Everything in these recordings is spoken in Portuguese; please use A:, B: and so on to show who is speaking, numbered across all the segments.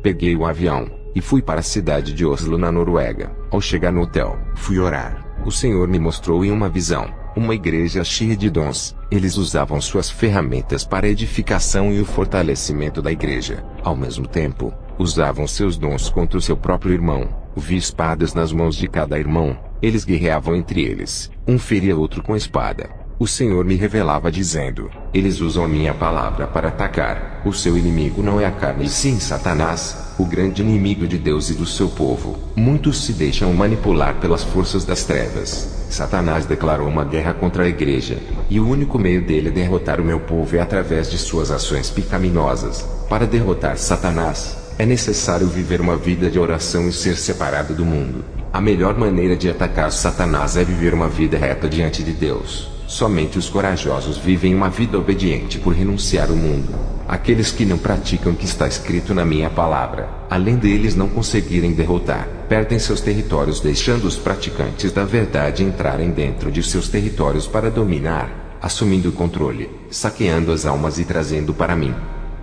A: peguei o avião e fui para a cidade de Oslo, na Noruega. Ao chegar no hotel, fui orar. O Senhor me mostrou em uma visão uma igreja cheia de dons. Eles usavam suas ferramentas para a edificação e o fortalecimento da igreja. Ao mesmo tempo, usavam seus dons contra o seu próprio irmão. Vi espadas nas mãos de cada irmão. Eles guerreavam entre eles. Um feria outro com espada. O Senhor me revelava dizendo: eles usam a minha palavra para atacar. O seu inimigo não é a carne e sim Satanás, o grande inimigo de Deus e do seu povo. Muitos se deixam manipular pelas forças das trevas. Satanás declarou uma guerra contra a igreja, e o único meio dele derrotar o meu povo é através de suas ações pecaminosas. Para derrotar Satanás, é necessário viver uma vida de oração e ser separado do mundo. A melhor maneira de atacar Satanás é viver uma vida reta diante de Deus. Somente os corajosos vivem uma vida obediente por renunciar ao mundo. Aqueles que não praticam o que está escrito na minha palavra, além deles não conseguirem derrotar, perdem seus territórios, deixando os praticantes da verdade entrarem dentro de seus territórios para dominar, assumindo o controle, saqueando as almas e trazendo para mim.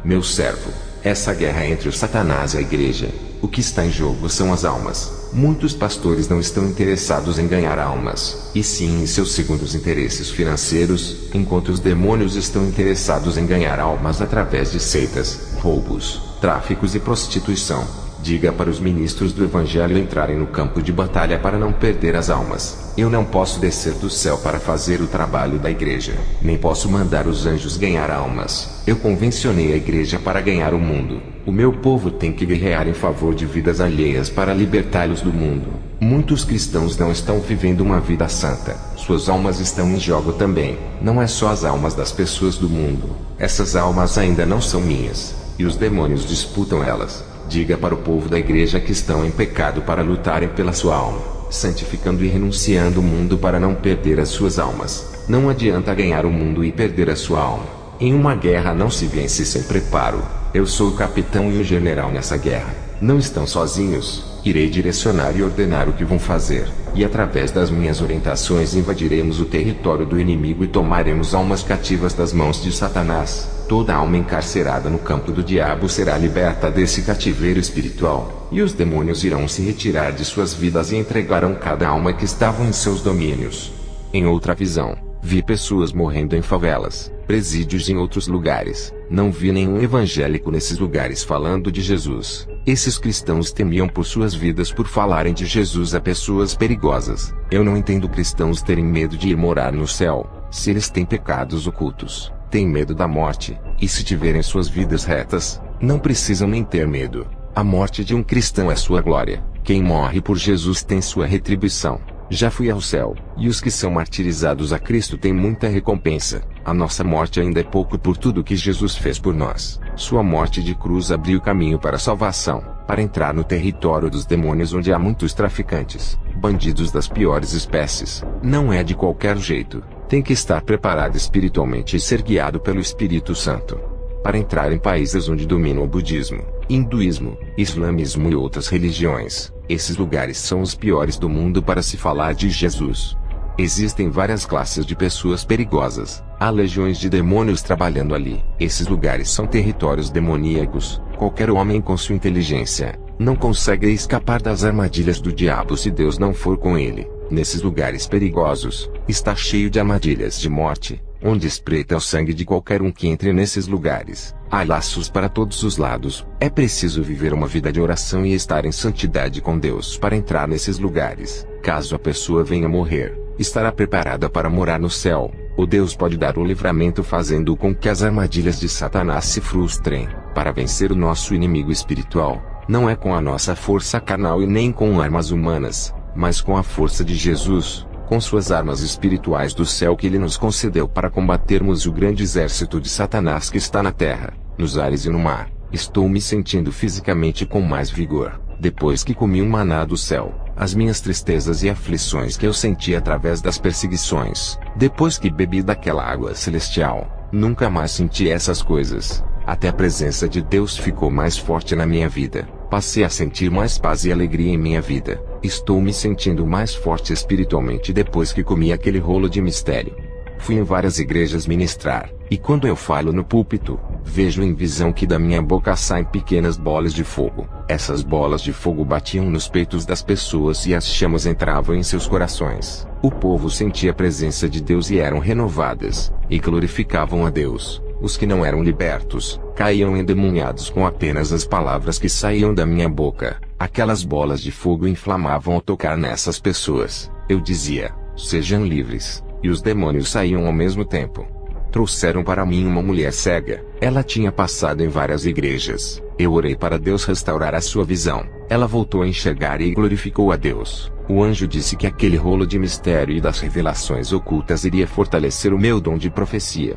A: Meu servo, essa guerra entre o Satanás e a igreja, o que está em jogo são as almas. Muitos pastores não estão interessados em ganhar almas, e sim em seus segundos interesses financeiros, enquanto os demônios estão interessados em ganhar almas através de seitas, roubos, tráficos e prostituição. Diga para os ministros do Evangelho entrarem no campo de batalha para não perder as almas. Eu não posso descer do céu para fazer o trabalho da igreja, nem posso mandar os anjos ganhar almas. Eu convencionei a igreja para ganhar o mundo. O meu povo tem que guerrear em favor de vidas alheias para libertá-los do mundo. Muitos cristãos não estão vivendo uma vida santa. Suas almas estão em jogo também. Não é só as almas das pessoas do mundo. Essas almas ainda não são minhas, e os demônios disputam elas. Diga para o povo da igreja que estão em pecado para lutarem pela sua alma, santificando e renunciando o mundo para não perder as suas almas. Não adianta ganhar o mundo e perder a sua alma. Em uma guerra não se vence sem preparo. Eu sou o capitão e o general nessa guerra. Não estão sozinhos. Irei direcionar e ordenar o que vão fazer, e através das minhas orientações invadiremos o território do inimigo e tomaremos almas cativas das mãos de Satanás. Toda alma encarcerada no campo do diabo será liberta desse cativeiro espiritual, e os demônios irão se retirar de suas vidas e entregarão cada alma que estavam em seus domínios. Em outra visão, vi pessoas morrendo em favelas, presídios e em outros lugares. Não vi nenhum evangélico nesses lugares falando de Jesus. Esses cristãos temiam por suas vidas por falarem de Jesus a pessoas perigosas. Eu não entendo cristãos terem medo de ir morar no céu, se eles têm pecados ocultos, têm medo da morte, e se tiverem suas vidas retas, não precisam nem ter medo. A morte de um cristão é sua glória. Quem morre por Jesus tem sua retribuição. Já fui ao céu, e os que são martirizados a Cristo têm muita recompensa. A nossa morte ainda é pouco por tudo que Jesus fez por nós. Sua morte de cruz abriu caminho para a salvação, para entrar no território dos demônios onde há muitos traficantes, bandidos das piores espécies. Não é de qualquer jeito. Tem que estar preparado espiritualmente e ser guiado pelo Espírito Santo para entrar em países onde dominam o budismo, hinduísmo, islamismo e outras religiões. Esses lugares são os piores do mundo para se falar de Jesus. Existem várias classes de pessoas perigosas. Há legiões de demônios trabalhando ali. Esses lugares são territórios demoníacos. Qualquer homem com sua inteligência não consegue escapar das armadilhas do diabo se Deus não for com ele. Nesses lugares perigosos, está cheio de armadilhas de morte, onde espreita o sangue de qualquer um que entre nesses lugares. Há laços para todos os lados. É preciso viver uma vida de oração e estar em santidade com Deus para entrar nesses lugares. Caso a pessoa venha morrer, estará preparada para morar no céu. O Deus pode dar o livramento fazendo com que as armadilhas de Satanás se frustrem. Para vencer o nosso inimigo espiritual, não é com a nossa força carnal e nem com armas humanas, mas com a força de Jesus, com suas armas espirituais do céu que ele nos concedeu para combatermos o grande exército de Satanás que está na terra, nos ares e no mar. Estou me sentindo fisicamente com mais vigor, depois que comi um maná do céu. As minhas tristezas e aflições que eu senti através das perseguições, depois que bebi daquela água celestial, nunca mais senti essas coisas. Até a presença de Deus ficou mais forte na minha vida. Passei a sentir mais paz e alegria em minha vida. Estou me sentindo mais forte espiritualmente depois que comi aquele rolo de mistério. Fui em várias igrejas ministrar, e quando eu falo no púlpito, Vejo em visão que da minha boca saem pequenas bolas de fogo. Essas bolas de fogo batiam nos peitos das pessoas e as chamas entravam em seus corações. O povo sentia a presença de Deus e eram renovadas, e glorificavam a Deus. Os que não eram libertos, caíam endemoniados com apenas as palavras que saíam da minha boca. Aquelas bolas de fogo inflamavam ao tocar nessas pessoas. Eu dizia, sejam livres, e os demônios saíam ao mesmo tempo. Trouxeram para mim uma mulher cega. Ela tinha passado em várias igrejas. Eu orei para Deus restaurar a sua visão. Ela voltou a enxergar e glorificou a Deus. O anjo disse que aquele rolo de mistério e das revelações ocultas iria fortalecer o meu dom de profecia.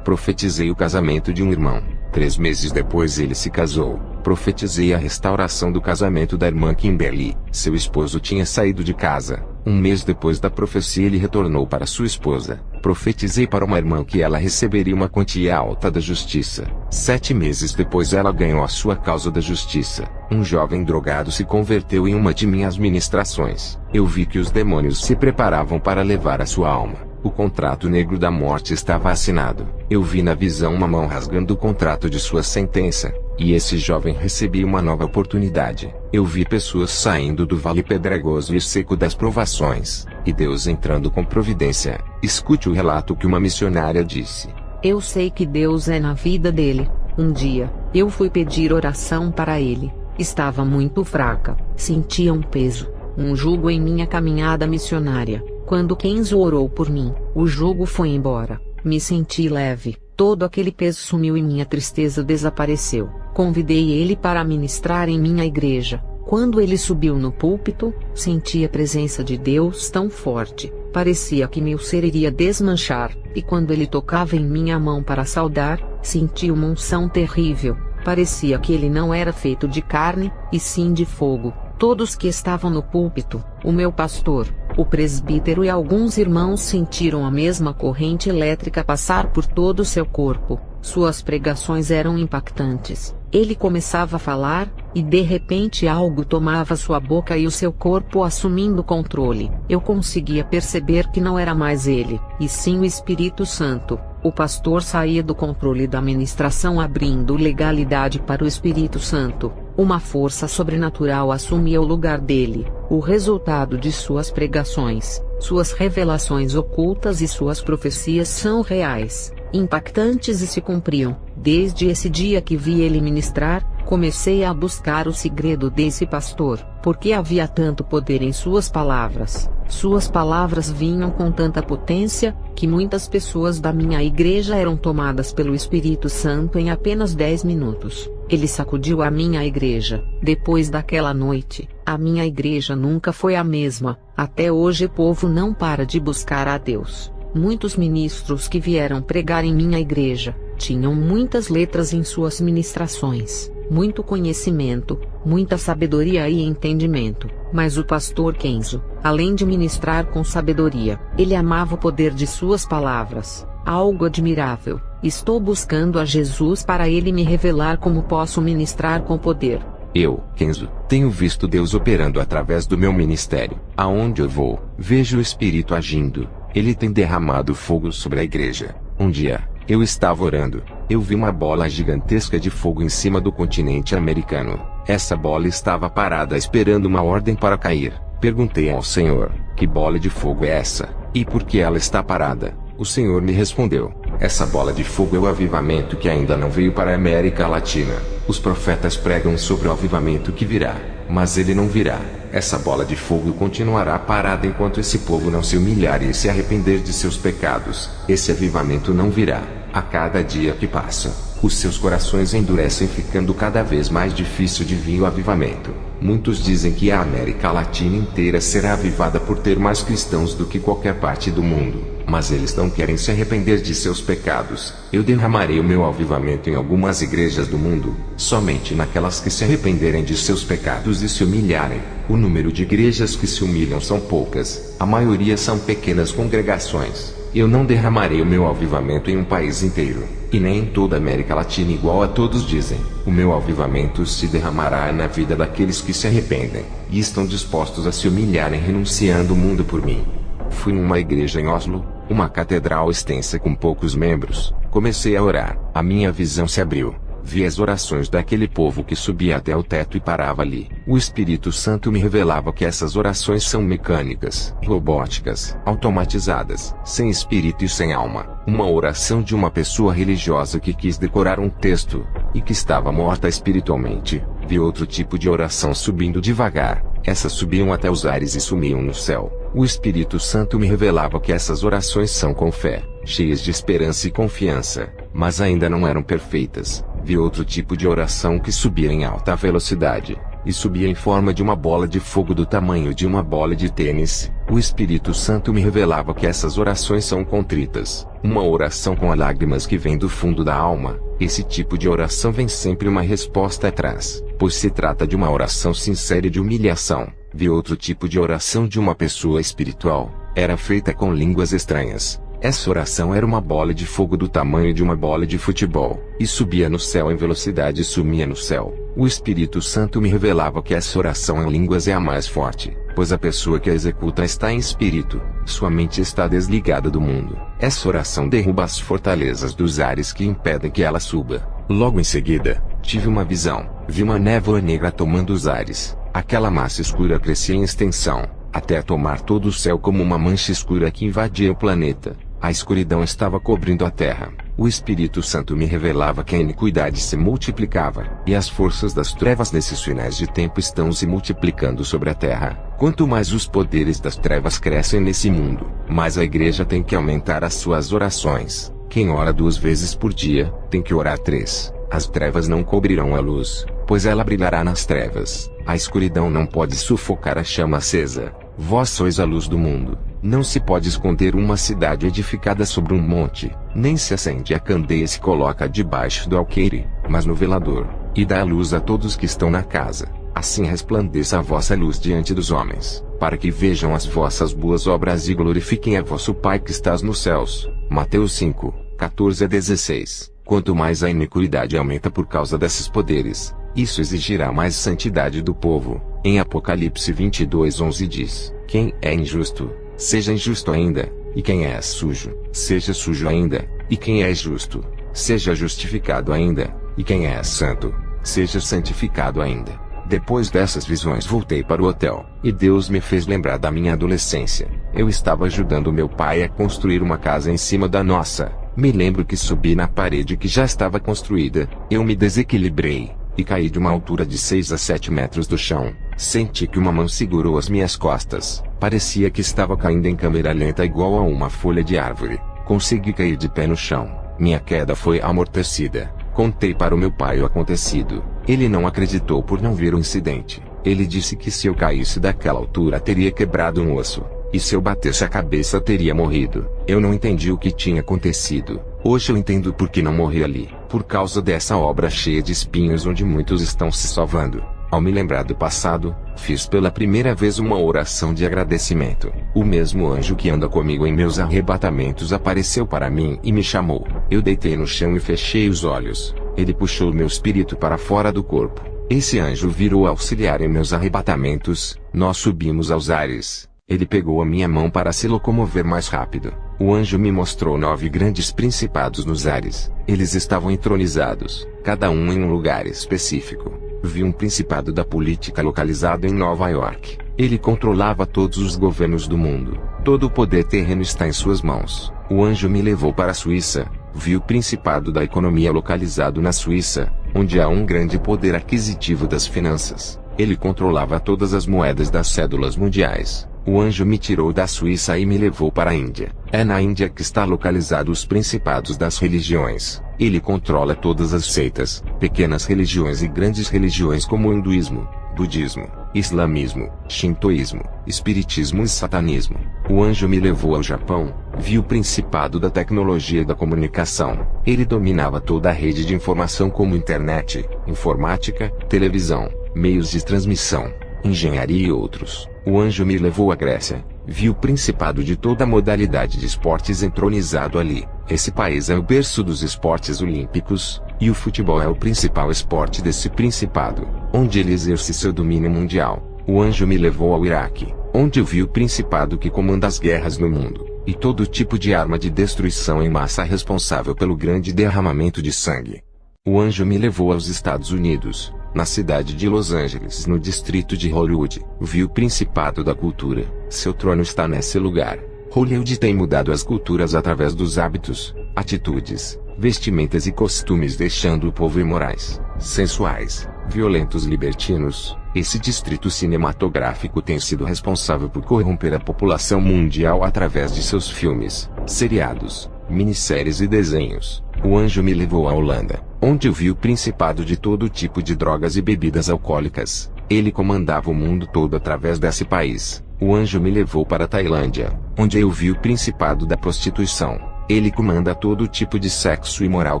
A: Profetizei o casamento de um irmão. 3 meses depois ele se casou. Profetizei a restauração do casamento da irmã Kimberly. Seu esposo tinha saído de casa. 1 mês depois da profecia ele retornou para sua esposa. Profetizei para uma irmã que ela receberia uma quantia alta da justiça. 7 meses depois ela ganhou a sua causa da justiça. Um jovem drogado se converteu em uma de minhas ministrações. Eu vi que os demônios se preparavam para levar a sua alma. O contrato negro da morte estava assinado. Eu vi na visão uma mão rasgando o contrato de sua sentença, e esse jovem recebia uma nova oportunidade. Eu vi pessoas saindo do vale pedregoso e seco das provações, e Deus entrando com providência. Escute o relato que uma missionária disse.
B: Eu sei que Deus é na vida dele. Um dia, eu fui pedir oração para ele. Estava muito fraca, sentia um peso, um jugo em minha caminhada missionária. Quando Kenzo orou por mim, o jugo foi embora. Me senti leve, todo aquele peso sumiu e minha tristeza desapareceu. Convidei ele para ministrar em minha igreja. Quando ele subiu no púlpito, senti a presença de Deus tão forte, parecia que meu ser iria desmanchar, e quando ele tocava em minha mão para saudar, senti uma unção terrível. Parecia que ele não era feito de carne, e sim de fogo. Todos que estavam no púlpito, o meu pastor, o presbítero e alguns irmãos sentiram a mesma corrente elétrica passar por todo o seu corpo. Suas pregações eram impactantes. Ele começava a falar, e de repente algo tomava sua boca e o seu corpo assumindo controle. Eu conseguia perceber que não era mais ele, e sim o Espírito Santo. O pastor saía do controle da ministração abrindo legalidade para o Espírito Santo. Uma força sobrenatural assumia o lugar dele. O resultado de suas pregações, suas revelações ocultas e suas profecias são reais, impactantes e se cumpriam. Desde esse dia que vi ele ministrar, comecei a buscar o segredo desse pastor, porque havia tanto poder em suas palavras. Suas palavras vinham com tanta potência, que muitas pessoas da minha igreja eram tomadas pelo Espírito Santo em apenas 10 minutos. Ele sacudiu a minha igreja. Depois daquela noite, a minha igreja nunca foi a mesma. Até hoje o povo não para de buscar a Deus. Muitos ministros que vieram pregar em minha igreja, tinham muitas letras em suas ministrações, muito conhecimento, muita sabedoria e entendimento. Mas o pastor Kenzo, além de ministrar com sabedoria, ele amava o poder de suas palavras. Algo admirável. Estou buscando a Jesus para ele me revelar como posso ministrar com poder.
A: Eu, Kenzo, tenho visto Deus operando através do meu ministério. Aonde eu vou, vejo o Espírito agindo. Ele tem derramado fogo sobre a igreja. Um dia, eu estava orando. Eu vi uma bola gigantesca de fogo em cima do continente americano. Essa bola estava parada esperando uma ordem para cair. Perguntei ao Senhor, que bola de fogo é essa? E por que ela está parada? O Senhor me respondeu, essa bola de fogo é o avivamento que ainda não veio para a América Latina. Os profetas pregam sobre o avivamento que virá, mas ele não virá. Essa bola de fogo continuará parada enquanto esse povo não se humilhar e se arrepender de seus pecados. Esse avivamento não virá. A cada dia que passa, os seus corações endurecem, ficando cada vez mais difícil de vir o avivamento. Muitos dizem que a América Latina inteira será avivada por ter mais cristãos do que qualquer parte do mundo, mas eles não querem se arrepender de seus pecados. Eu derramarei o meu avivamento em algumas igrejas do mundo, somente naquelas que se arrependerem de seus pecados e se humilharem. O número de igrejas que se humilham são poucas, a maioria são pequenas congregações. Eu não derramarei o meu avivamento em um país inteiro, e nem em toda a América Latina igual a todos dizem. O meu avivamento se derramará na vida daqueles que se arrependem, e estão dispostos a se humilharem renunciando o mundo por mim. Fui numa igreja em Oslo, uma catedral extensa com poucos membros. Comecei a orar. A minha visão se abriu. Vi as orações daquele povo que subia até o teto e parava ali. O Espírito Santo me revelava que essas orações são mecânicas, robóticas, automatizadas, sem espírito e sem alma. Uma oração de uma pessoa religiosa que quis decorar um texto, e que estava morta espiritualmente. Vi outro tipo de oração subindo devagar. Essas subiam até os ares e sumiam no céu. O Espírito Santo me revelava que essas orações são com fé, cheias de esperança e confiança, mas ainda não eram perfeitas. Vi outro tipo de oração que subia em alta velocidade, e subia em forma de uma bola de fogo do tamanho de uma bola de tênis. O Espírito Santo me revelava que essas orações são contritas, uma oração com lágrimas que vem do fundo da alma. Esse tipo de oração vem sempre uma resposta atrás, pois se trata de uma oração sincera e de humilhação. Vi outro tipo de oração de uma pessoa espiritual, era feita com línguas estranhas. Essa oração era uma bola de fogo do tamanho de uma bola de futebol, e subia no céu em velocidade e sumia no céu. O Espírito Santo me revelava que essa oração em línguas é a mais forte, pois a pessoa que a executa está em espírito, sua mente está desligada do mundo. Essa oração derruba as fortalezas dos ares que impedem que ela suba. Logo em seguida, tive uma visão. Vi uma névoa negra tomando os ares. Aquela massa escura crescia em extensão, até tomar todo o céu como uma mancha escura que invadia o planeta. A escuridão estava cobrindo a terra. O Espírito Santo me revelava que a iniquidade se multiplicava, e as forças das trevas nesses finais de tempo estão se multiplicando sobre a terra. Quanto mais os poderes das trevas crescem nesse mundo, mais a igreja tem que aumentar as suas orações. Quem ora 2 vezes por dia, tem que orar 3. As trevas não cobrirão a luz, pois ela brilhará nas trevas. A escuridão não pode sufocar a chama acesa. Vós sois a luz do mundo. Não se pode esconder uma cidade edificada sobre um monte, nem se acende a candeia e se coloca debaixo do alqueire, mas no velador, e dá a luz a todos que estão na casa. Assim resplandeça a vossa luz diante dos homens, para que vejam as vossas boas obras e glorifiquem a vosso Pai que estás nos céus. Mateus 5, 14-16. Quanto mais a iniquidade aumenta por causa desses poderes, isso exigirá mais santidade do povo. Em Apocalipse 22:11 diz: quem é injusto, seja injusto ainda, e quem é sujo, seja sujo ainda, e quem é justo, seja justificado ainda, e quem é santo, seja santificado ainda. Depois dessas visões voltei para o hotel, e Deus me fez lembrar da minha adolescência. Eu estava ajudando meu pai a construir uma casa em cima da nossa. Me lembro que subi na parede que já estava construída, eu me desequilibrei, e caí de uma altura de 6 a 7 metros do chão. Senti que uma mão segurou as minhas costas, parecia que estava caindo em câmera lenta igual a uma folha de árvore. Consegui cair de pé no chão, minha queda foi amortecida. Contei para o meu pai o acontecido. Ele não acreditou por não ver o incidente. Ele disse que se eu caísse daquela altura teria quebrado um osso, e se eu batesse a cabeça teria morrido. Eu não entendi o que tinha acontecido. Hoje eu entendo por que não morri ali. Por causa dessa obra cheia de espinhos onde muitos estão se salvando. Ao me lembrar do passado, fiz pela primeira vez uma oração de agradecimento. O mesmo anjo que anda comigo em meus arrebatamentos apareceu para mim e me chamou. Eu deitei no chão e fechei os olhos. Ele puxou meu espírito para fora do corpo. Esse anjo virou auxiliar em meus arrebatamentos. Nós subimos aos ares. Ele pegou a minha mão para se locomover mais rápido. O anjo me mostrou 9 grandes principados nos ares. Eles estavam entronizados, cada um em um lugar específico. Vi um principado da política localizado em Nova York. Ele controlava todos os governos do mundo. Todo o poder terreno está em suas mãos. O anjo me levou para a Suíça. Vi o principado da economia localizado na Suíça, onde há um grande poder aquisitivo das finanças. Ele controlava todas as moedas das cédulas mundiais. O anjo me tirou da Suíça e me levou para a Índia. É na Índia que está localizado os principados das religiões. Ele controla todas as seitas, pequenas religiões e grandes religiões como o hinduísmo, budismo, islamismo, shintoísmo, espiritismo e satanismo. O anjo me levou ao Japão. Vi o principado da tecnologia e da comunicação. Ele dominava toda a rede de informação como internet, informática, televisão, meios de transmissão, engenharia e outros. O anjo me levou à Grécia. Vi o principado de toda modalidade de esportes entronizado ali. Esse país é o berço dos esportes olímpicos, e o futebol é o principal esporte desse principado, onde ele exerce seu domínio mundial. O anjo me levou ao Iraque. onde eu vi o principado que comanda as guerras no mundo, e todo tipo de arma de destruição em massa responsável pelo grande derramamento de sangue. O anjo me levou aos Estados Unidos, na cidade de Los Angeles, no distrito de Hollywood. Vi o principado da cultura, seu trono está nesse lugar. Hollywood tem mudado as culturas através dos hábitos, atitudes, vestimentas e costumes, deixando o povo imorais, sensuais, violentos, libertinos. Esse distrito cinematográfico tem sido responsável por corromper a população mundial através de seus filmes, seriados, minisséries e desenhos. O anjo me levou à Holanda, onde eu vi o principado de todo tipo de drogas e bebidas alcoólicas. Ele comandava o mundo todo através desse país. O anjo me levou para a Tailândia, onde eu vi o principado da prostituição. Ele comanda todo tipo de sexo imoral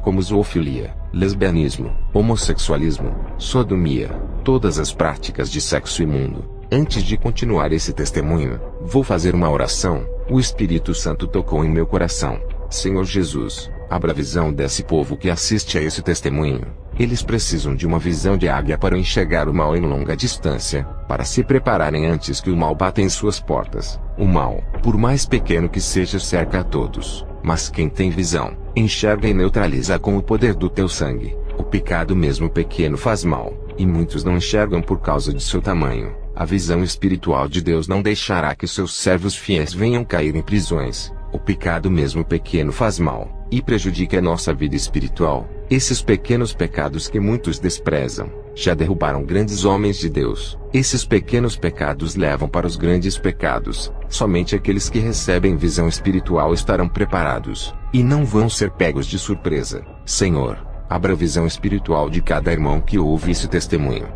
A: como zoofilia, lesbianismo, homossexualismo, sodomia, todas as práticas de sexo imundo. Antes de continuar esse testemunho, vou fazer uma oração. O Espírito Santo tocou em meu coração. Senhor Jesus, abra a visão desse povo que assiste a esse testemunho. Eles precisam de uma visão de águia para enxergar o mal em longa distância, para se prepararem antes que o mal bata em suas portas. O mal, por mais pequeno que seja, cerca a todos, mas quem tem visão, enxerga e neutraliza com o poder do teu sangue. O pecado mesmo pequeno faz mal, e muitos não enxergam por causa de seu tamanho. A visão espiritual de Deus não deixará que seus servos fiéis venham cair em prisões. O pecado mesmo pequeno faz mal, e prejudica a nossa vida espiritual. Esses pequenos pecados que muitos desprezam, já derrubaram grandes homens de Deus. Esses pequenos pecados levam para os grandes pecados. Somente aqueles que recebem visão espiritual estarão preparados, e não vão ser pegos de surpresa. Senhor, abra a visão espiritual de cada irmão que ouve esse testemunho.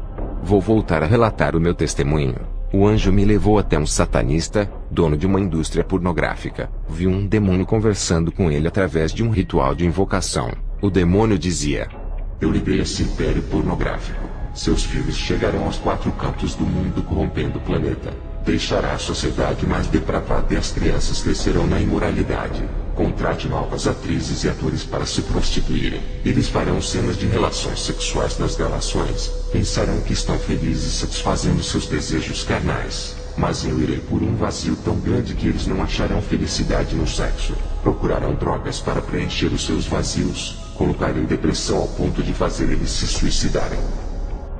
A: Vou voltar a relatar o meu testemunho. O anjo me levou até um satanista, dono de uma indústria pornográfica. Vi um demônio conversando com ele através de um ritual de invocação. O demônio dizia:
C: eu livrei esse império pornográfico. Seus filhos chegarão aos 4 cantos do mundo corrompendo o planeta. Deixará a sociedade mais depravada e as crianças crescerão na imoralidade. Contrate novas atrizes e atores para se prostituírem. Eles farão cenas de relações sexuais nas gravações. Pensarão que estão felizes satisfazendo seus desejos carnais. Mas eu irei por um vazio tão grande que eles não acharão felicidade no sexo. Procurarão drogas para preencher os seus vazios. Colocarem depressão ao ponto de fazer eles se suicidarem.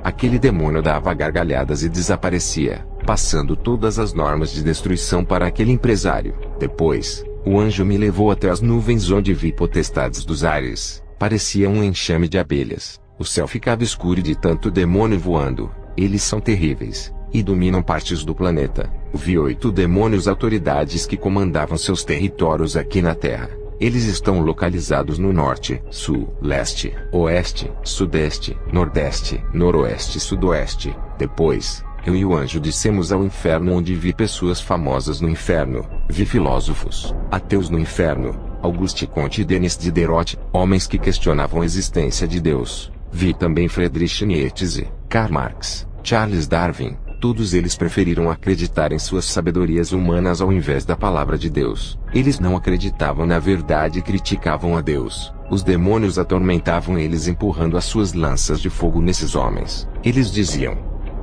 A: Aquele demônio dava gargalhadas e desaparecia, passando todas as normas de destruição para aquele empresário. Depois, o anjo me levou até as nuvens, onde vi potestades dos ares. Parecia um enxame de abelhas. O céu ficava escuro de tanto demônio voando. Eles são terríveis, e dominam partes do planeta. Vi 8 demônios, autoridades que comandavam seus territórios aqui na Terra. Eles estão localizados no norte, sul, leste, oeste, sudeste, nordeste, noroeste e sudoeste. Depois, eu e o anjo descemos ao inferno, onde vi pessoas famosas no inferno. Vi filósofos, ateus no inferno, Auguste Comte e Denis Diderot, homens que questionavam a existência de Deus. Vi também Friedrich Nietzsche, Karl Marx, Charles Darwin. Todos eles preferiram acreditar em suas sabedorias humanas ao invés da palavra de Deus. Eles não acreditavam na verdade e criticavam a Deus. Os demônios atormentavam eles, empurrando as suas lanças de fogo nesses homens. Eles diziam: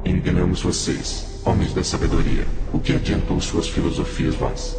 C: enganamos vocês, homens da sabedoria. O que adiantou suas filosofias vãs?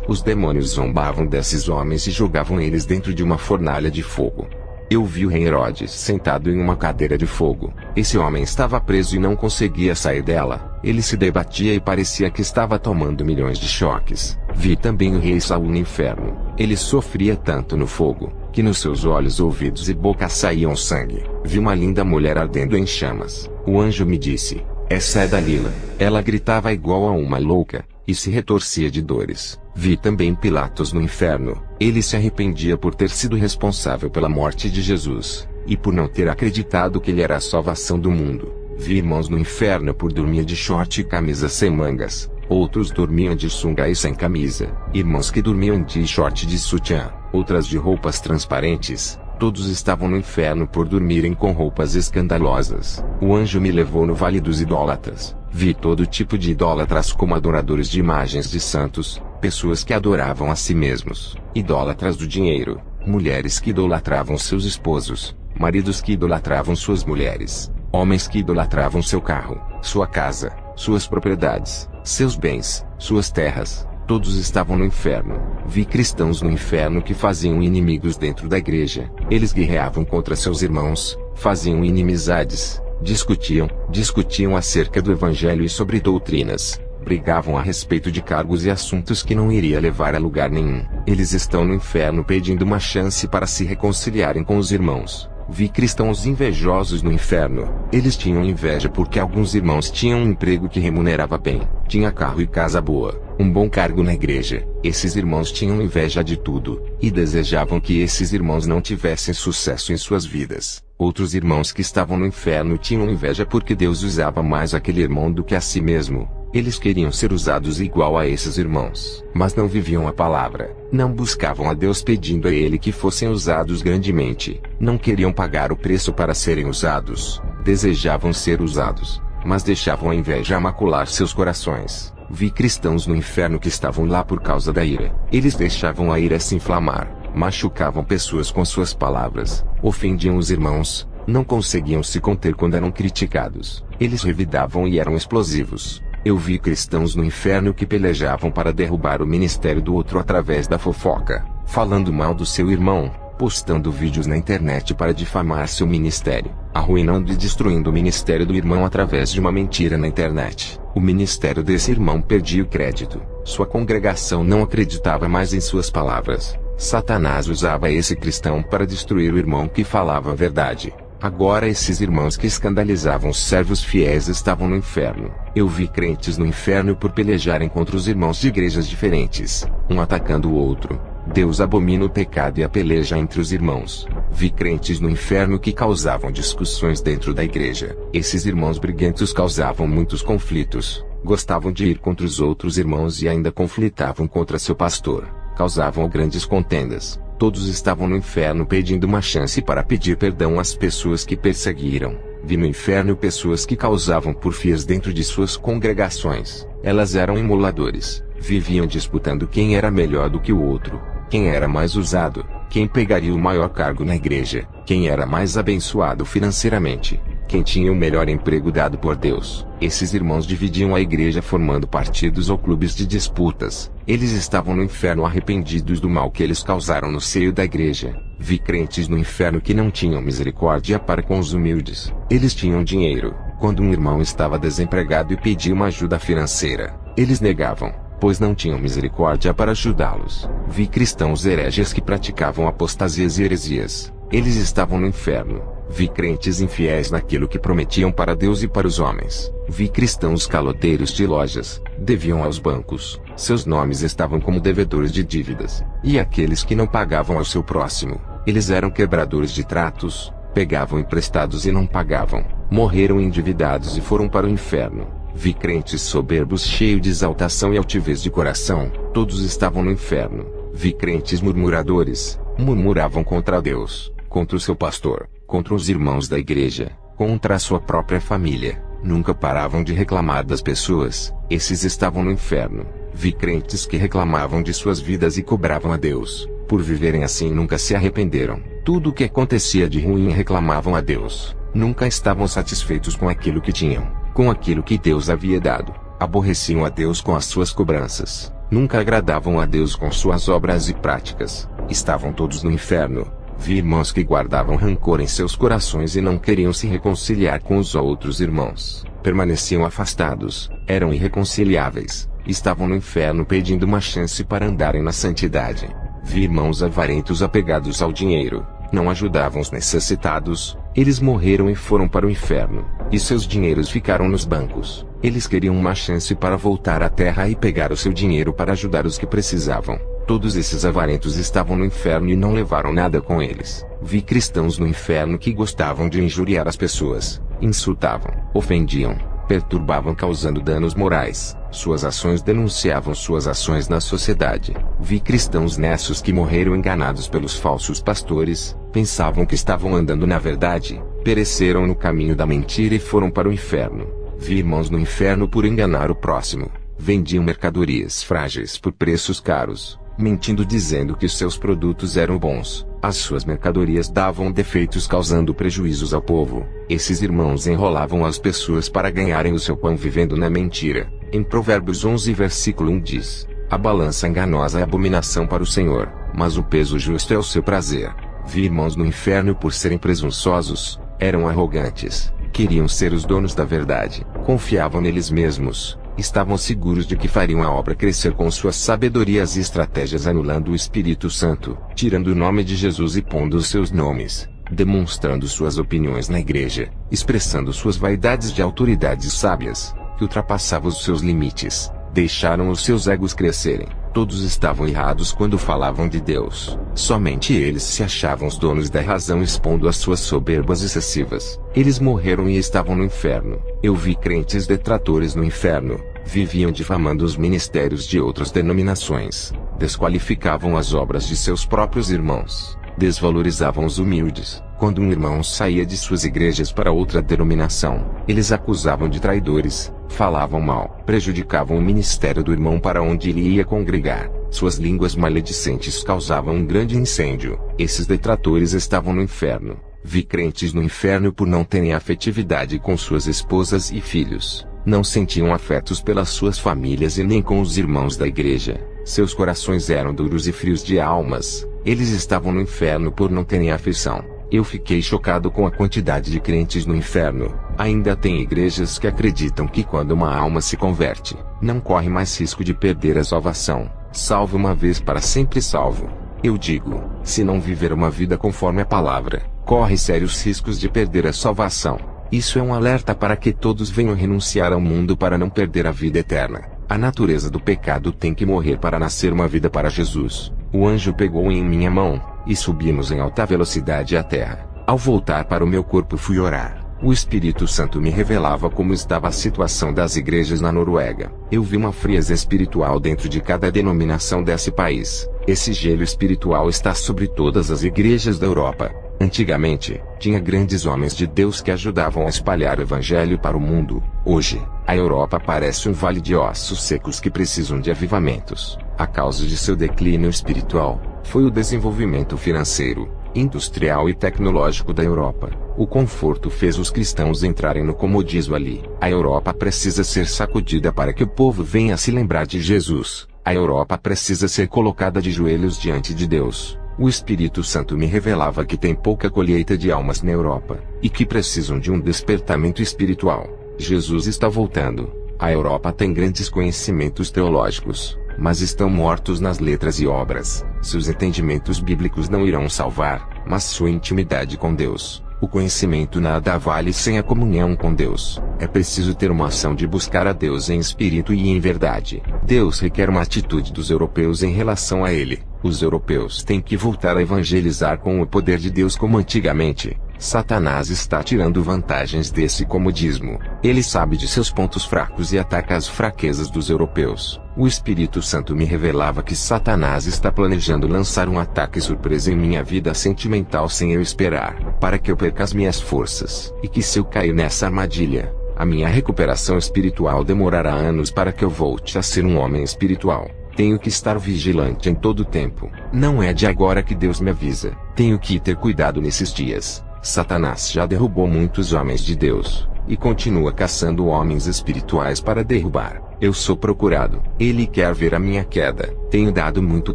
A: Os demônios zombavam desses homens e jogavam eles dentro de uma fornalha de fogo. Eu vi o rei Herodes sentado em uma cadeira de fogo. Esse homem estava preso e não conseguia sair dela. Ele se debatia e parecia que estava tomando milhões de choques. Vi também o rei Saul no inferno. Ele sofria tanto no fogo, que nos seus olhos, ouvidos e boca saíam sangue. Vi uma linda mulher ardendo em chamas. O anjo me disse: essa é Dalila. Ela gritava igual a uma louca, e se retorcia de dores. Vi também Pilatos no inferno. Ele se arrependia por ter sido responsável pela morte de Jesus, e por não ter acreditado que ele era a salvação do mundo. Vi irmãos no inferno por dormir de short e camisa sem mangas. Outros dormiam de sunga e sem camisa. Irmãos que dormiam de short de sutiã, outras de roupas transparentes. Todos estavam no inferno por dormirem com roupas escandalosas. O anjo me levou no vale dos idólatras. Vi todo tipo de idólatras, como adoradores de imagens de santos, pessoas que adoravam a si mesmos, idólatras do dinheiro, mulheres que idolatravam seus esposos, maridos que idolatravam suas mulheres, homens que idolatravam seu carro, sua casa, suas propriedades, seus bens, suas terras, todos estavam no inferno. Vi cristãos no inferno que faziam inimigos dentro da igreja. Eles guerreavam contra seus irmãos, faziam inimizades, discutiam acerca do evangelho e sobre doutrinas, brigavam a respeito de cargos e assuntos que não iria levar a lugar nenhum. Eles estão no inferno pedindo uma chance para se reconciliarem com os irmãos. Vi cristãos invejosos no inferno. Eles tinham inveja porque alguns irmãos tinham um emprego que remunerava bem, tinha carro e casa boa, um bom cargo na igreja. Esses irmãos tinham inveja de tudo, e desejavam que esses irmãos não tivessem sucesso em suas vidas. Outros irmãos que estavam no inferno tinham inveja porque Deus usava mais aquele irmão do que a si mesmo. Eles queriam ser usados igual a esses irmãos, mas não viviam a palavra, não buscavam a Deus pedindo a Ele que fossem usados grandemente, não queriam pagar o preço para serem usados, desejavam ser usados, mas deixavam a inveja macular seus corações. Vi cristãos no inferno que estavam lá por causa da ira. Eles deixavam a ira se inflamar, machucavam pessoas com suas palavras, ofendiam os irmãos, não conseguiam se conter quando eram criticados, eles revidavam e eram explosivos. Eu vi cristãos no inferno que pelejavam para derrubar o ministério do outro através da fofoca, falando mal do seu irmão, postando vídeos na internet para difamar seu ministério, arruinando e destruindo o ministério do irmão através de uma mentira na internet. O ministério desse irmão perdia o crédito, sua congregação não acreditava mais em suas palavras. Satanás usava esse cristão para destruir o irmão que falava a verdade. Agora esses irmãos que escandalizavam os servos fiéis estavam no inferno. Eu vi crentes no inferno por pelejarem contra os irmãos de igrejas diferentes, um atacando o outro. Deus abomina o pecado e a peleja entre os irmãos. Vi crentes no inferno que causavam discussões dentro da igreja. Esses irmãos briguentos causavam muitos conflitos, gostavam de ir contra os outros irmãos e ainda conflitavam contra seu pastor, causavam grandes contendas. Todos estavam no inferno pedindo uma chance para pedir perdão às pessoas que perseguiram. Vi no inferno pessoas que causavam porfias dentro de suas congregações. Elas eram emuladores, viviam disputando quem era melhor do que o outro, quem era mais usado, quem pegaria o maior cargo na igreja, quem era mais abençoado financeiramente, quem tinha o melhor emprego dado por Deus. Esses irmãos dividiam a igreja formando partidos ou clubes de disputas. Eles estavam no inferno arrependidos do mal que eles causaram no seio da igreja. Vi crentes no inferno que não tinham misericórdia para com os humildes. Eles tinham dinheiro. Quando um irmão estava desempregado e pedia uma ajuda financeira, eles negavam, pois não tinham misericórdia para ajudá-los. Vi cristãos hereges que praticavam apostasias e heresias. Eles estavam no inferno. Vi crentes infiéis naquilo que prometiam para Deus e para os homens. Vi cristãos caloteiros de lojas, deviam aos bancos, seus nomes estavam como devedores de dívidas. E aqueles que não pagavam ao seu próximo, eles eram quebradores de tratos, pegavam emprestados e não pagavam, morreram endividados e foram para o inferno. Vi crentes soberbos cheios de exaltação e altivez de coração, todos estavam no inferno. Vi crentes murmuradores, murmuravam contra Deus, contra o seu pastor, contra os irmãos da igreja, contra a sua própria família, nunca paravam de reclamar das pessoas. Esses estavam no inferno. Vi crentes que reclamavam de suas vidas e cobravam a Deus, por viverem assim nunca se arrependeram. Tudo o que acontecia de ruim reclamavam a Deus, nunca estavam satisfeitos com aquilo que tinham, com aquilo que Deus havia dado, aborreciam a Deus com as suas cobranças, nunca agradavam a Deus com suas obras e práticas, estavam todos no inferno. Vi irmãos que guardavam rancor em seus corações e não queriam se reconciliar com os outros irmãos, permaneciam afastados, eram irreconciliáveis, estavam no inferno pedindo uma chance para andarem na santidade. Vi irmãos avarentos apegados ao dinheiro, não ajudavam os necessitados, eles morreram e foram para o inferno, e seus dinheiros ficaram nos bancos. Eles queriam uma chance para voltar à terra e pegar o seu dinheiro para ajudar os que precisavam. Todos esses avarentos estavam no inferno e não levaram nada com eles. Vi cristãos no inferno que gostavam de injuriar as pessoas, insultavam, ofendiam, perturbavam causando danos morais. Suas ações denunciavam suas ações na sociedade. Vi cristãos nessos que morreram enganados pelos falsos pastores, pensavam que estavam andando na verdade, pereceram no caminho da mentira e foram para o inferno. Vi irmãos no inferno por enganar o próximo, vendiam mercadorias frágeis por preços caros, mentindo dizendo que seus produtos eram bons. As suas mercadorias davam defeitos causando prejuízos ao povo. Esses irmãos enrolavam as pessoas para ganharem o seu pão vivendo na mentira. Em Provérbios 11 versículo 1 diz: a balança enganosa é abominação para o Senhor, mas o peso justo é o seu prazer. Vi irmãos no inferno por serem presunçosos, eram arrogantes, queriam ser os donos da verdade, confiavam neles mesmos, estavam seguros de que fariam a obra crescer com suas sabedorias e estratégias, anulando o Espírito Santo, tirando o nome de Jesus e pondo os seus nomes, demonstrando suas opiniões na igreja, expressando suas vaidades de autoridades sábias, que ultrapassavam os seus limites, deixaram os seus egos crescerem. Todos estavam errados quando falavam de Deus. Somente eles se achavam os donos da razão, expondo as suas soberbas excessivas. Eles morreram e estavam no inferno. Eu vi crentes detratores no inferno. Viviam difamando os ministérios de outras denominações. Desqualificavam as obras de seus próprios irmãos. Desvalorizavam os humildes. Quando um irmão saía de suas igrejas para outra denominação, eles acusavam de traidores, falavam mal, prejudicavam o ministério do irmão para onde ele ia congregar. Suas línguas maledicentes causavam um grande incêndio. Esses detratores estavam no inferno. Vi crentes no inferno por não terem afetividade com suas esposas e filhos. Não sentiam afetos pelas suas famílias e nem com os irmãos da igreja. Seus corações eram duros e frios de almas. Eles estavam no inferno por não terem afeição. Eu fiquei chocado com a quantidade de crentes no inferno. Ainda tem igrejas que acreditam que quando uma alma se converte, não corre mais risco de perder a salvação. Salvo uma vez para sempre salvo. Eu digo, se não viver uma vida conforme a palavra, corre sérios riscos de perder a salvação. Isso é um alerta para que todos venham renunciar ao mundo para não perder a vida eterna. A natureza do pecado tem que morrer para nascer uma vida para Jesus. O anjo pegou em minha mão, e subimos em alta velocidade à terra. Ao voltar para o meu corpo fui orar. O Espírito Santo me revelava como estava a situação das igrejas na Noruega. Eu vi uma frieza espiritual dentro de cada denominação desse país. Esse gelo espiritual está sobre todas as igrejas da Europa. Antigamente, tinha grandes homens de Deus que ajudavam a espalhar o evangelho para o mundo. Hoje, a Europa parece um vale de ossos secos que precisam de avivamentos. A causa de seu declínio espiritual foi o desenvolvimento financeiro, industrial e tecnológico da Europa. O conforto fez os cristãos entrarem no comodismo ali. A Europa precisa ser sacudida para que o povo venha a se lembrar de Jesus. A Europa precisa ser colocada de joelhos diante de Deus. O Espírito Santo me revelava que tem pouca colheita de almas na Europa, e que precisam de um despertamento espiritual. Jesus está voltando. A Europa tem grandes conhecimentos teológicos, mas estão mortos nas letras e obras. Seus entendimentos bíblicos não irão salvar, mas sua intimidade com Deus. O conhecimento nada vale sem a comunhão com Deus. É preciso ter uma ação de buscar a Deus em espírito e em verdade. Deus requer uma atitude dos europeus em relação a Ele. Os europeus têm que voltar a evangelizar com o poder de Deus como antigamente. Satanás está tirando vantagens desse comodismo. Ele sabe de seus pontos fracos e ataca as fraquezas dos europeus. O Espírito Santo me revelava que Satanás está planejando lançar um ataque surpresa em minha vida sentimental sem eu esperar, para que eu perca as minhas forças, e que se eu cair nessa armadilha, a minha recuperação espiritual demorará anos para que eu volte a ser um homem espiritual. Tenho que estar vigilante em todo o tempo. Não é de agora que Deus me avisa. Tenho que ter cuidado nesses dias. Satanás já derrubou muitos homens de Deus, e continua caçando homens espirituais para derrubar. Eu sou procurado. Ele quer ver a minha queda. Tenho dado muito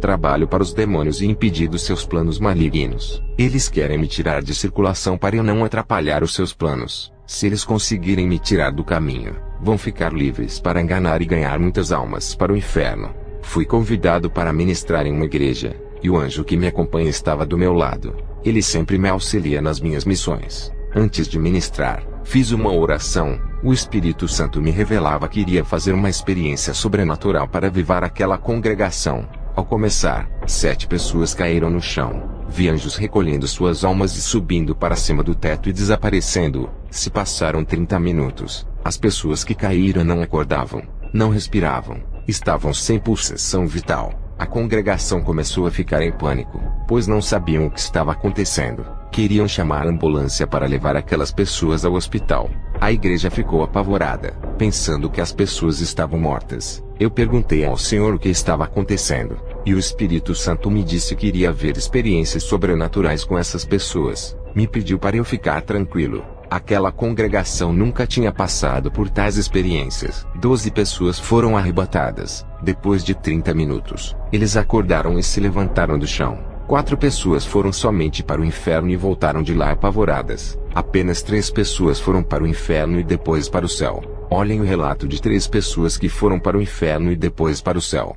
A: trabalho para os demônios e impedido seus planos malignos. Eles querem me tirar de circulação para eu não atrapalhar os seus planos. Se eles conseguirem me tirar do caminho, vão ficar livres para enganar e ganhar muitas almas para o inferno. Fui convidado para ministrar em uma igreja, e o anjo que me acompanha estava do meu lado. Ele sempre me auxilia nas minhas missões. Antes de ministrar, fiz uma oração. O Espírito Santo me revelava que iria fazer uma experiência sobrenatural para avivar aquela congregação. Ao começar, 7 pessoas caíram no chão. Vi anjos recolhendo suas almas e subindo para cima do teto e desaparecendo. Se passaram 30 minutos. As pessoas que caíram não acordavam, não respiravam, estavam sem pulsação vital. A congregação começou a ficar em pânico, pois não sabiam o que estava acontecendo. Queriam chamar a ambulância para levar aquelas pessoas ao hospital. A igreja ficou apavorada, pensando que as pessoas estavam mortas. Eu perguntei ao Senhor o que estava acontecendo, e o Espírito Santo me disse que iria haver experiências sobrenaturais com essas pessoas. Me pediu para eu ficar tranquilo, Aquela congregação nunca tinha passado por tais experiências. 12 pessoas foram arrebatadas. Depois de 30 minutos, eles acordaram e se levantaram do chão. 4 pessoas foram somente para o inferno e voltaram de lá apavoradas. Apenas 3 pessoas foram para o inferno e depois para o céu. Olhem o relato de 3 pessoas que foram para o inferno e depois para o céu.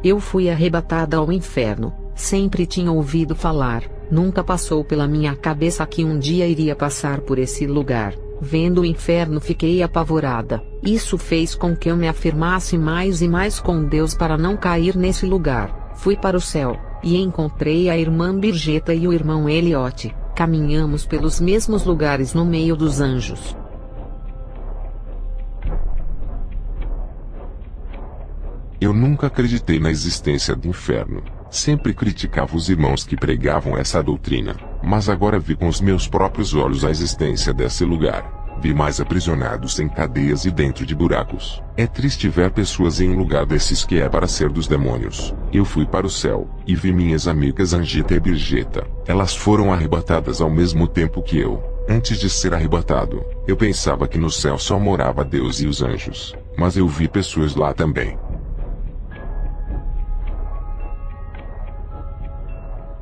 B: Eu fui arrebatada ao inferno. Sempre tinha ouvido falar, nunca passou pela minha cabeça que um dia iria passar por esse lugar. Vendo o inferno, fiquei apavorada. Isso fez com que eu me afirmasse mais e mais com Deus para não cair nesse lugar. Fui para o céu, e encontrei a irmã Birgeta e o irmão Eliote. Caminhamos pelos mesmos lugares no meio dos anjos.
C: Eu nunca acreditei na existência do inferno. Sempre criticava os irmãos que pregavam essa doutrina. Mas agora vi com os meus próprios olhos a existência desse lugar. Vi mais aprisionados em cadeias e dentro de buracos. É triste ver pessoas em um lugar desses que é para ser dos demônios. Eu fui para o céu, e vi minhas amigas Angita e Birgeta. Elas foram arrebatadas ao mesmo tempo que eu. Antes de ser arrebatado, eu pensava que no céu só morava Deus e os anjos. Mas eu vi pessoas lá também.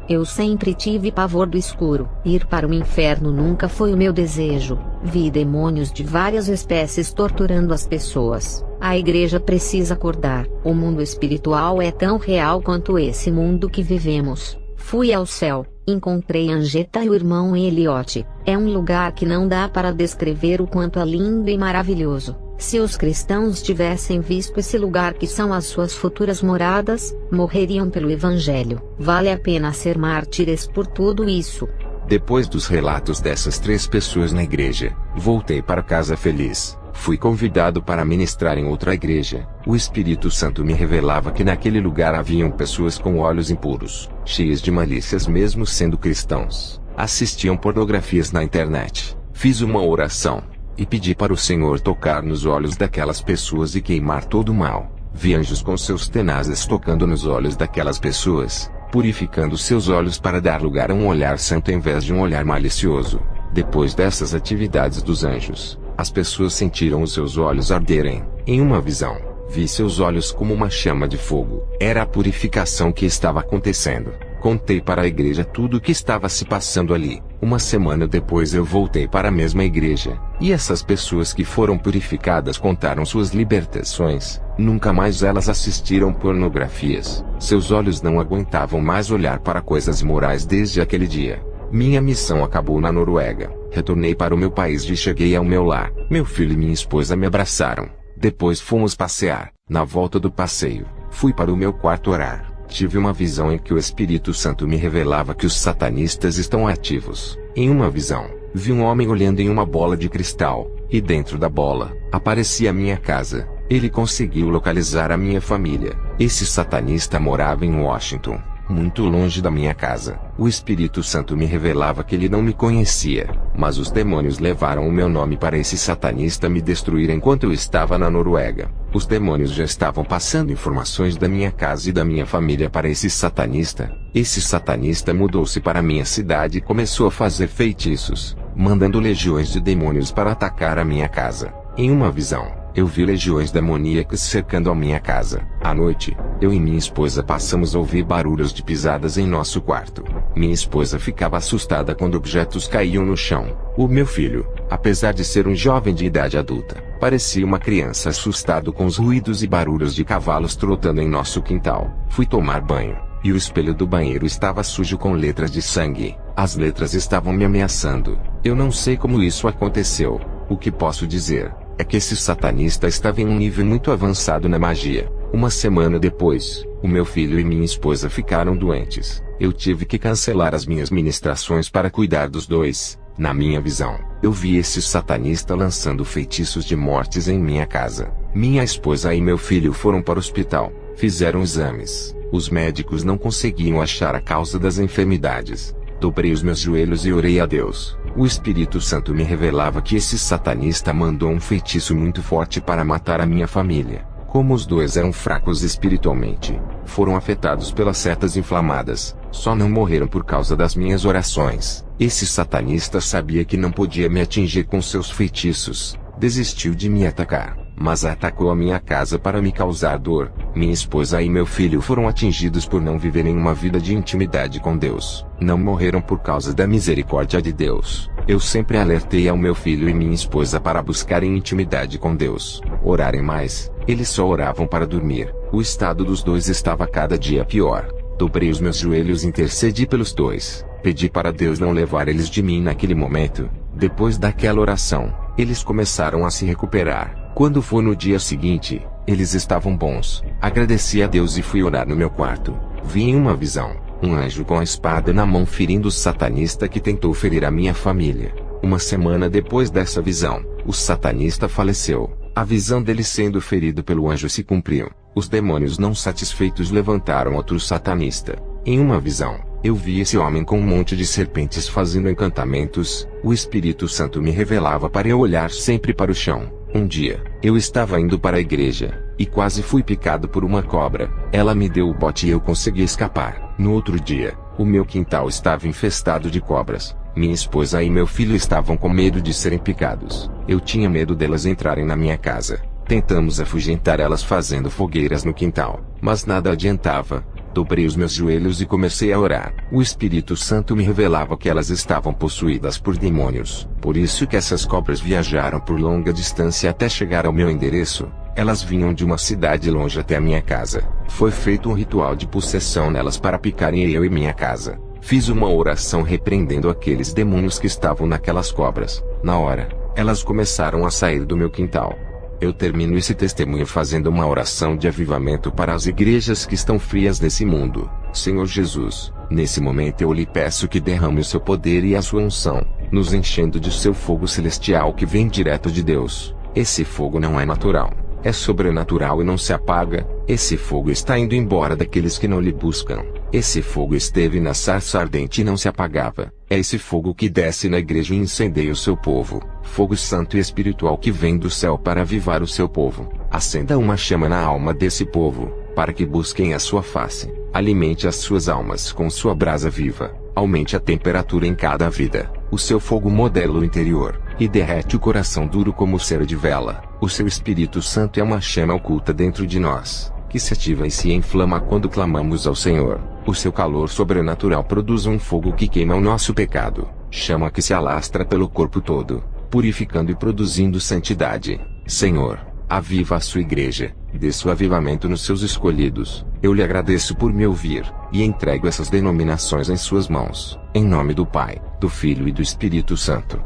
D: Eu sempre tive pavor do escuro. Ir para o inferno nunca foi o meu desejo. Vi demônios de várias espécies torturando as pessoas. A igreja precisa acordar. O mundo espiritual é tão real quanto esse mundo que vivemos. Fui ao céu, encontrei Angeta e o irmão Eliote. É um lugar que não dá para descrever o quanto é lindo e maravilhoso. Se os cristãos tivessem visto esse lugar que são as suas futuras moradas, morreriam pelo Evangelho. Vale a pena ser mártires por tudo isso.
A: Depois dos relatos dessas 3 pessoas na igreja, voltei para casa feliz. Fui convidado para ministrar em outra igreja. O Espírito Santo me revelava que naquele lugar haviam pessoas com olhos impuros, cheias de malícias mesmo sendo cristãos. Assistiam pornografias na internet. Fiz uma oração e pedi para o Senhor tocar nos olhos daquelas pessoas e queimar todo o mal. Vi anjos com seus tenazes tocando nos olhos daquelas pessoas, purificando seus olhos para dar lugar a um olhar santo em vez de um olhar malicioso. Depois dessas atividades dos anjos, as pessoas sentiram os seus olhos arderem. Em uma visão, vi seus olhos como uma chama de fogo. Era a purificação que estava acontecendo. Contei para a igreja tudo o que estava se passando ali. Uma semana depois eu voltei para a mesma igreja, e essas pessoas que foram purificadas contaram suas libertações. Nunca mais elas assistiram pornografias. Seus olhos não aguentavam mais olhar para coisas imorais desde aquele dia. Minha missão acabou na Noruega. Retornei para o meu país e cheguei ao meu lar. Meu filho e minha esposa me abraçaram. Depois fomos passear. Na volta do passeio, fui para o meu quarto orar. Tive uma visão em que o Espírito Santo me revelava que os satanistas estão ativos. Em uma visão, vi um homem olhando em uma bola de cristal, e dentro da bola, aparecia a minha casa. Ele conseguiu localizar a minha família. Esse satanista morava em Washington, muito longe da minha casa. O Espírito Santo me revelava que ele não me conhecia, mas os demônios levaram o meu nome para esse satanista me destruir enquanto eu estava na Noruega. Os demônios já estavam passando informações da minha casa e da minha família para esse satanista. Esse satanista mudou-se para minha cidade e começou a fazer feitiços, mandando legiões de demônios para atacar a minha casa. Em uma visão, eu vi legiões demoníacas cercando a minha casa. À noite, eu e minha esposa passamos a ouvir barulhos de pisadas em nosso quarto. Minha esposa ficava assustada quando objetos caíam no chão. O meu filho, apesar de ser um jovem de idade adulta, parecia uma criança assustado com os ruídos e barulhos de cavalos trotando em nosso quintal. Fui tomar banho, e o espelho do banheiro estava sujo com letras de sangue. As letras estavam me ameaçando. Eu não sei como isso aconteceu. O que posso dizer é que esse satanista estava em um nível muito avançado na magia. Uma semana depois, o meu filho e minha esposa ficaram doentes. Eu tive que cancelar as minhas ministrações para cuidar dos dois. Na minha visão, eu vi esse satanista lançando feitiços de mortes em minha casa. Minha esposa e meu filho foram para o hospital, fizeram exames. Os médicos não conseguiam achar a causa das enfermidades. Dobrei os meus joelhos e orei a Deus. O Espírito Santo me revelava que esse satanista mandou um feitiço muito forte para matar a minha família. Como os dois eram fracos espiritualmente, foram afetados pelas setas inflamadas, só não morreram por causa das minhas orações. Esse satanista sabia que não podia me atingir com seus feitiços, desistiu de me atacar, mas atacou a minha casa para me causar dor. Minha esposa e meu filho foram atingidos por não viverem uma vida de intimidade com Deus. Não morreram por causa da misericórdia de Deus. Eu sempre alertei ao meu filho e minha esposa para buscarem intimidade com Deus, orarem mais. Eles só oravam para dormir. O estado dos dois estava cada dia pior. Dobrei os meus joelhos e intercedi pelos dois. Pedi para Deus não levar eles de mim naquele momento. Depois daquela oração, eles começaram a se recuperar. Quando foi no dia seguinte, eles estavam bons. Agradeci a Deus e fui orar no meu quarto. Vi em uma visão, um anjo com a espada na mão ferindo o satanista que tentou ferir a minha família. Uma semana depois dessa visão, o satanista faleceu. A visão dele sendo ferido pelo anjo se cumpriu. Os demônios não satisfeitos levantaram outro satanista. Em uma visão, eu vi esse homem com um monte de serpentes fazendo encantamentos. O Espírito Santo me revelava para eu olhar sempre para o chão. Um dia, eu estava indo para a igreja, e quase fui picado por uma cobra. Ela me deu o bote e eu consegui escapar. No outro dia, o meu quintal estava infestado de cobras. Minha esposa e meu filho estavam com medo de serem picados. Eu tinha medo delas entrarem na minha casa. Tentamos afugentar elas fazendo fogueiras no quintal, mas nada adiantava. Dobrei os meus joelhos e comecei a orar. O Espírito Santo me revelava que elas estavam possuídas por demônios. Por isso que essas cobras viajaram por longa distância até chegar ao meu endereço. Elas vinham de uma cidade longe até a minha casa. Foi feito um ritual de possessão nelas para picarem eu e minha casa. Fiz uma oração repreendendo aqueles demônios que estavam naquelas cobras. Na hora, elas começaram a sair do meu quintal. Eu termino esse testemunho fazendo uma oração de avivamento para as igrejas que estão frias nesse mundo. Senhor Jesus, nesse momento eu lhe peço que derrame o seu poder e a sua unção, nos enchendo de seu fogo celestial que vem direto de Deus. Esse fogo não é natural, é sobrenatural e não se apaga. Esse fogo está indo embora daqueles que não lhe buscam. Esse fogo esteve na sarça ardente e não se apagava. É esse fogo que desce na igreja e incendeia o seu povo. Fogo santo e espiritual que vem do céu para avivar o seu povo. Acenda uma chama na alma desse povo, para que busquem a sua face. Alimente as suas almas com sua brasa viva. Aumente a temperatura em cada vida. O seu fogo modela o interior, e derrete o coração duro como cera de vela. O seu Espírito Santo é uma chama oculta dentro de nós, que se ativa e se inflama quando clamamos ao Senhor. O seu calor sobrenatural produz um fogo que queima o nosso pecado, chama que se alastra pelo corpo todo, purificando e produzindo santidade. Senhor, aviva a sua igreja, dê seu avivamento nos seus escolhidos. Eu lhe agradeço por me ouvir, e entrego essas denominações em suas mãos, em nome do Pai, do Filho e do Espírito Santo.